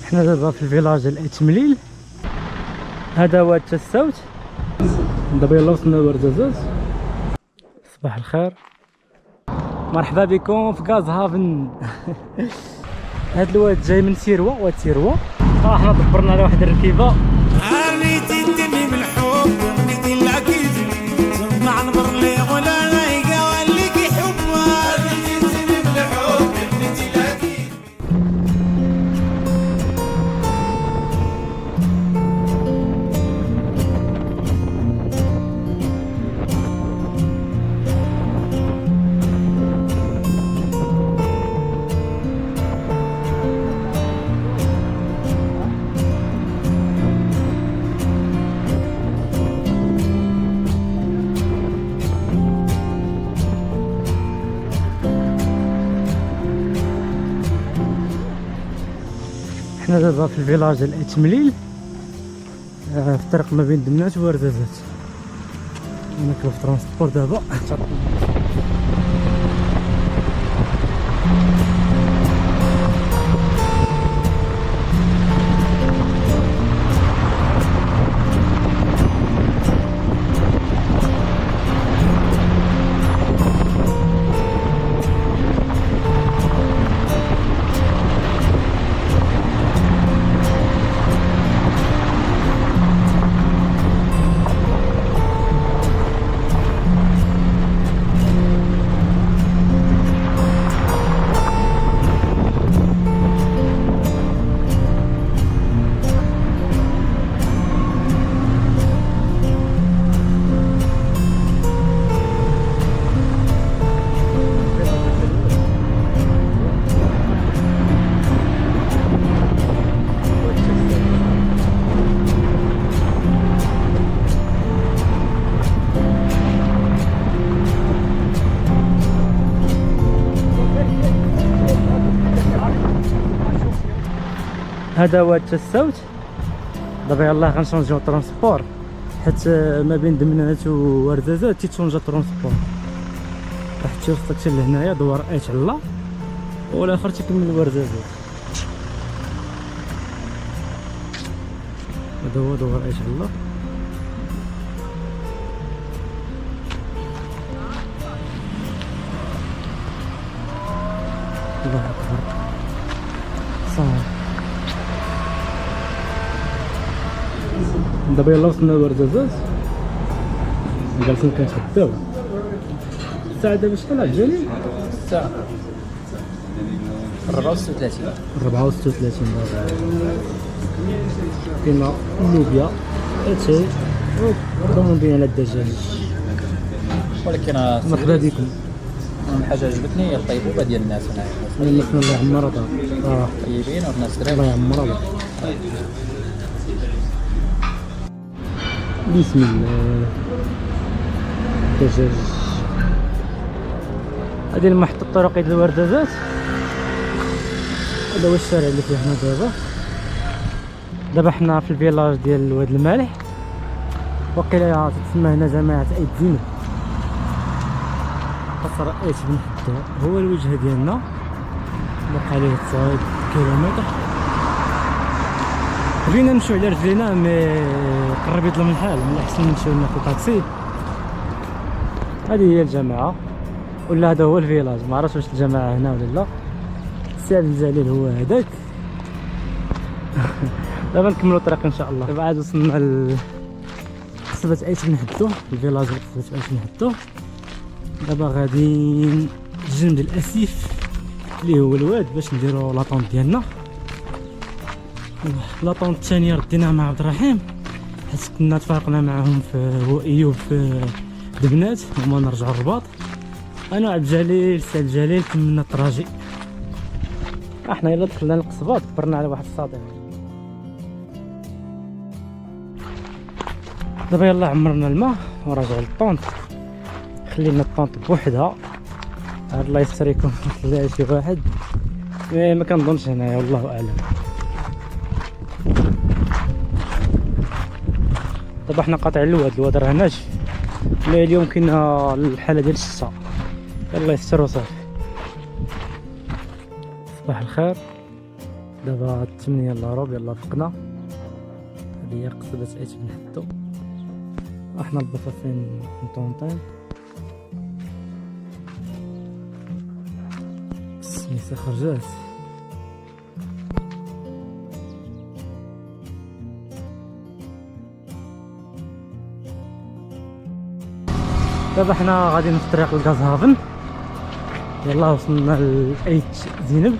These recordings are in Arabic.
حنا دابا في الفيلاج ديال ايتمليل. هذا هو التساوت. دابا يلا وصلنا لورزازات. صباح الخير، مرحبا بكم في غاز هافن. هاد الواد جاي من سيروه، واد سيروه. حنا دبرنا على واحد الركيبه. عريتي الدمي بالحب ونيتي الاكيد ثم عنبر لي ولا لايقه وليكي حبها. عريتي الدمي بالحب ونيتي الاكيد. حنا دابا في الفيلاج ديال ايتمليل، في الطريق ما بين دمنات وورزازات. انا كنت في ترونسبور دابا. هذا هو التساوت. دابا يلاه غنشونجيو ترونسبور، حيت ما بين دمنات وورزازات تيتشونجا ترونسبور. راح توصلك حتى لهنايا دوار ايت الله، والاخر تيكمل ورزازات. هذا هو دوار ايت الله. الله اكبر صافي. دابا يلا وصلنا لورزازات، جالسين كنتغداو. الساعة دابا شحال عجالي؟ الساعة 34. 34 دابا. كاينه اللوبيا، اتاي، وكنظن على الدجاج. ولكن مرحبا بكم. حاجة عجبتني هي الطيبوبة ديال الناس هنايا. الله يعمرها. طيبين والناس الله دراري. يعمرها. بسم الله. دجاج. هذه المحطة الطرقية ديال الوردازات. هذا هو الشارع اللي فيه حنا دابا. دابا حنا في الفيلاج ديال واد المالح، وقيلا تتسمى هنا جماعة ايت زينب. قصر ايت بن حداد هو الوجهة ديالنا، بقى عليه 9 كيلومتر. بغينا نمشيو على رجلينا، مي قرب يظلم الحال، من الاحسن نمشيو ناخذ طاكسي. هذه هي الجماعة، ولا هذا هو الفيلاج. ما عرفتش واش الجماعة هنا ولا لا. السعد الجليل هو هذاك. دابا نكملوا الطريق ان شاء الله. دابا عاد وصلنا لقصبة ايت بن حدو، الفيلاج ديال قصبة ايت بن حدو. دابا غادي الجنب ديال الاسيف اللي هو الواد باش نديرو لاطونط ديالنا. لاطونط الثانيه رديناها مع عبد الرحيم، حيت كنا تفارقنا معاهم في هو ايوب في دبنات، هما نرجعوا الرباط. انا وعبد الجليل سعد الجليل كملنا الطراجي. احنا يلا دخلنا للقصبات، كبرنا على واحد الساطين. دابا يلا عمرنا الماء وراجع للطونط. خلينا الطونط بوحدها. الله يستر يكون طلع شي واحد، ما كنظنش هنايا والله اعلم. دابا حنا قاطعين الواد راه ناشف، مي اليوم كاينه الحاله ديال الشتا. الله يستر وصافي. صباح الخير. دابا 8 الغروب يلا فقنا. هذه هي قصبة عيش بن حدو. احنا البصر فين نطونطين السميسة خرجات. دابا حنا غاديين في طريق الكازهافن. يلا وصلنا لأيت زينب،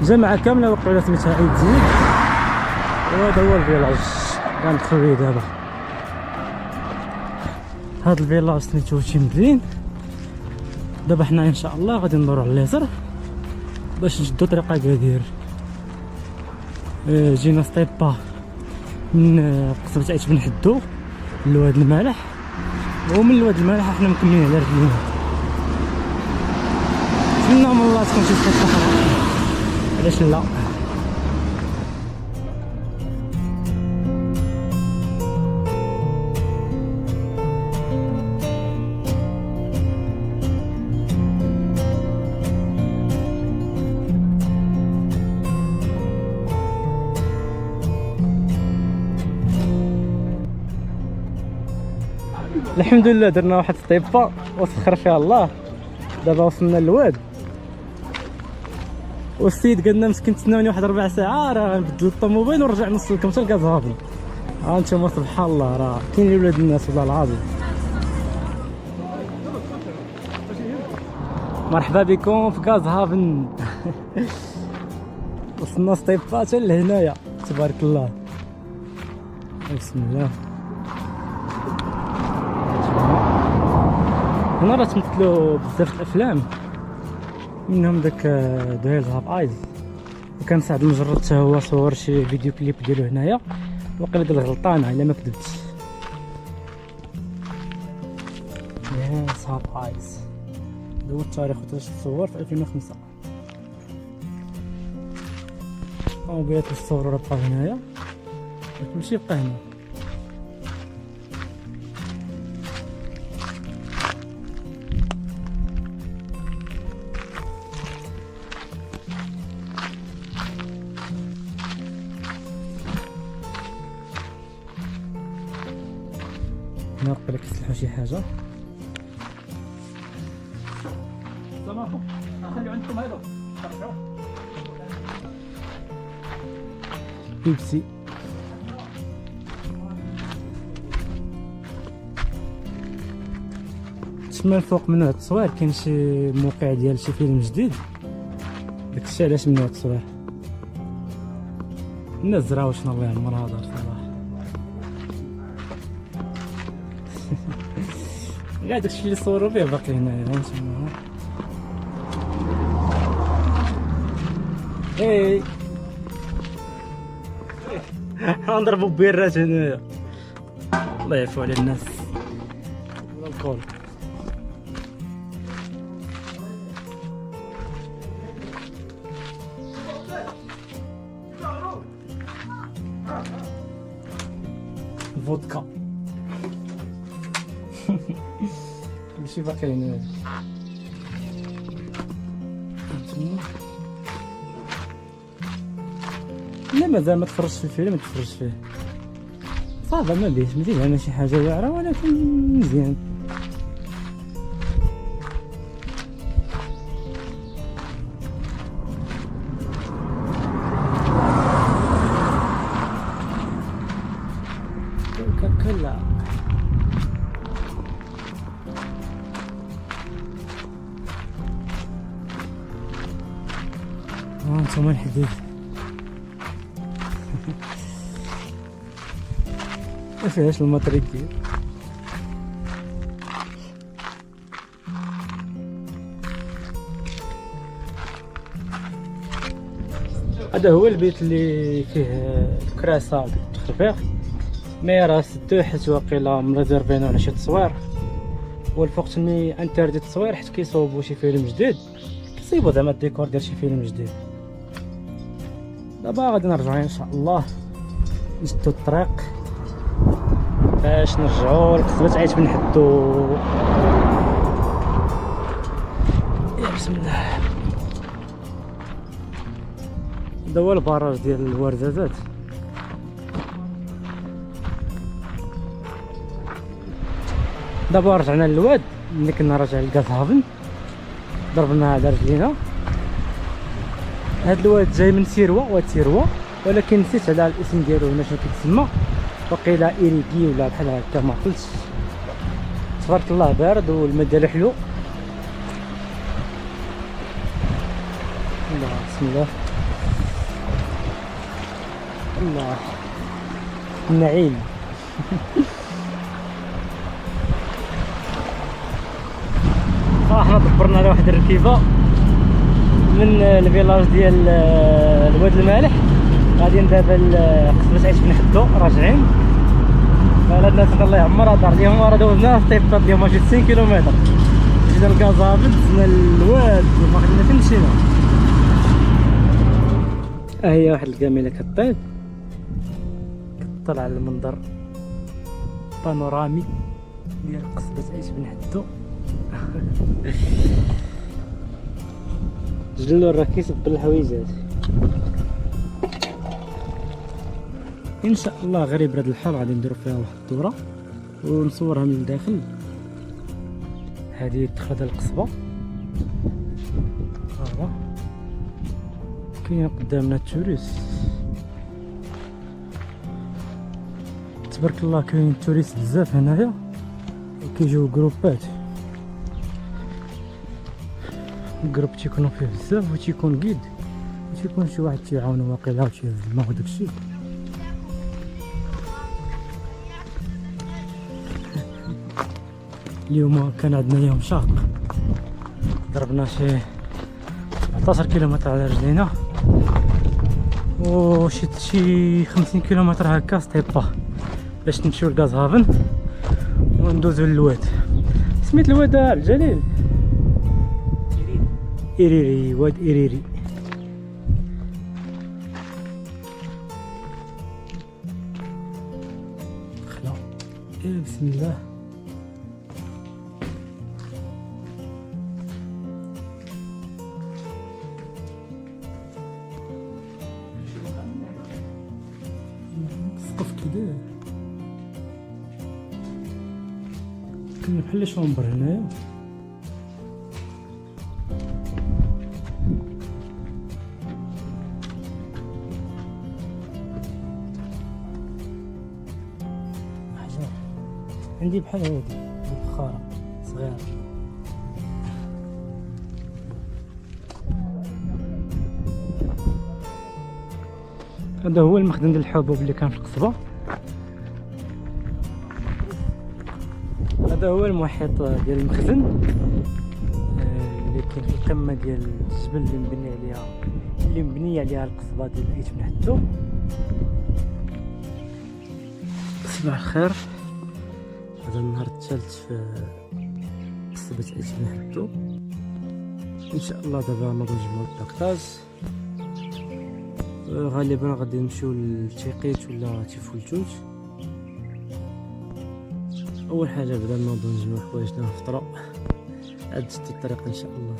جامعة كاملة وقيلة سميتها أيت زينب، وهذا هو الفيلاج غندخلو ليه دابا. هاد الفيلاج سميتو تيمدلين. دابا حنا ان شاء الله غادي ندورو على اليسار باش نشدو طريق اكادير. جينا سطيبا من قصبة عيش بن حدو لواد المالح، ومن لواد المالح حنا مكملين على رجلينا. نتمنى من الله تكون شي سطيبا اخرى، علاش لا. الحمد لله درنا واحد الطيبه وسخر فيها الله. دابا وصلنا للواد، والسيد قالنا مسكين تسناوني واحد 4 ساعات راه نبدل الطوموبيل ونرجع نوصل لكم حتى لكازهافن. هانتوما سبحان الله راه كاينين ولاد الناس والله العظيم. مرحبا بكم في كازهافن. وصلنا سطيبا حتى لهنايا تبارك الله. بسم الله. هنا راه تمثلوا بزاف الافلام، منهم داك ذا هيلز هاف ايز، وكان سعد المجرد حتى هو صور شي فيديو كليب ديالو هنايا. وقيلا ديال غلطانه الا ما كذبتش. ذا هيلز هاف ايز هذا هو التاريخ وتاش تصور في 2005. طوموبيلات الصور راه بقاو هنايا، كلشي بقى هنا. هنا قبل كيصلحوا شي حاجه. سامحوا خليو عندكم هادو بيبسي. تما الفوق من هاد التصوير كاين شي موقع ديال شي فيلم جديد، داكشي علاش من هاد التصوير. الناس زراو شنو الله يعمر هذا صراحه. كاع داكشي اللي صوروا فيه باقي هنايا هانتوما. اي غنضربو بيرات هنايا، الله يعفو على الناس. الكول فودكا كلشي باقي هنايا. لا مازال ما تفرجش في الفيلم، تفرج فيه صافا ما بيش مزيان، ماشي حاجه واعره ولكن مزيان. كلا هانتوما الحديد. ما فيهاش المطريق ديال هذا. هو البيت اللي فيه الكراسه وديك التخربيق، مي راه سدوه حيت واقيلا مريزيرفينو على شي تصوير، والفوق تمي انتردي التصوير حيت كيصوبوا شي فيلم جديد، كيصيبوا زعما الديكور ديال شي فيلم جديد. دابا غادي نرجعو ان شاء الله نشدو الطريق باش نرجعو لقصبة عيش بن حدو. يا بسم الله. هذا هو البراج ديال الورزازات. دابا رجعنا للواد ملي كنا راجعين لكازهافن، ضربنا على رجلينا. هاد الواد جاي من سيروة، واد سيروة، ولكن نسيت على الاسم ديالو هنا شنو كيتسمى، وقيلا ايريكي ولا بحال هكا ما عقلتش. تبارك الله بارد والما ديالو حلو. الله بسم الله الله النعيم. احنا دبرنا على واحد الركيبه من الفيلاج ديال الواد المالح، غاديين دابا لقصبة عيش بن حدو راجعين. هاد الناس الله يعمرها دار اليوم راه دوزنا ستيبات اليوم ماشي 90 كيلومتر، جينا لكازافن دزنا للواد ما خدينا فين مشينا. ها هي واحد الكاميله كطيب كطلع على المنظر بانورامي ديال قصبة عيش بن حدو. جلو الركيز بالحويجات ان شاء الله. غير يبرد الحال غادي نديرو فيها واحد الدوره ونصورها من الداخل. هذه الدخله ديال القصبه، ها كاين قدامنا التوريست. تبارك الله كاين التوريست بزاف هنايا، كيجيو جروبات، الجروب تيكونوا فيه بزاف وتيكون قيد وتيكون شي واحد تيعاونو واقيلا وتيهز الماء وداكشي. اليوم كان عندنا يوم شاق، ضربنا شي 14 كيلومتر على رجلينا وشي 50 كيلومتر هكا ستيبا باش نمشيو لكازهافن وندوزو للواد. سميت الواد الجليل إريري، واد إريري. خلا بسم الله. السقف كدا كاين بحال شومبر هنايا. عندي بحال هادي الفخارة صغيرة. هذا هو المخزن ديال الحبوب اللي كان في القصبة. هذا هو المحيط ديال المخزن اللي كاين في القمة ديال الجبل اللي مبنية عليها القصبة ديال عيش بن حدو. صباح الخير. هذا النهار الثالث في قصبة عيش بن حدو. ان شاء الله دابا نوضو نجمعو الباكتاج. غالبا غادي نمشيو لتيقيت ولا تيفولتوت. اول حاجه بدا نوضو نجمعو حوايجنا نفطرو عاد تجي الطريق ان شاء الله.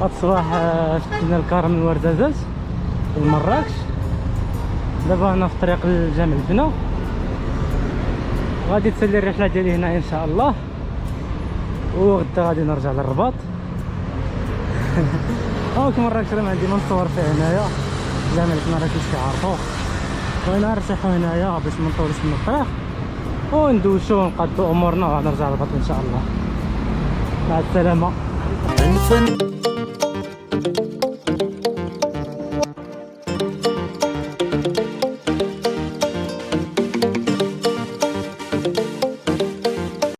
هاد الصباح شدينا الكار من ورزازات لمراكش. دابا انا في طريق لجامع البنا، غادي تسالي الرحله ديالي هنا ان شاء الله، وغدا غادي نرجع للرباط. هاك مراكش راه ما عندي ما نصور فيه هنايا، جامع البنا راه كلشي عارفو. بغينا نرتاحو هنايا باش ما نطولوش من الطريق وندوشو ونقادو امورنا وغادي نرجع للرباط ان شاء الله. مع السلامه. الفن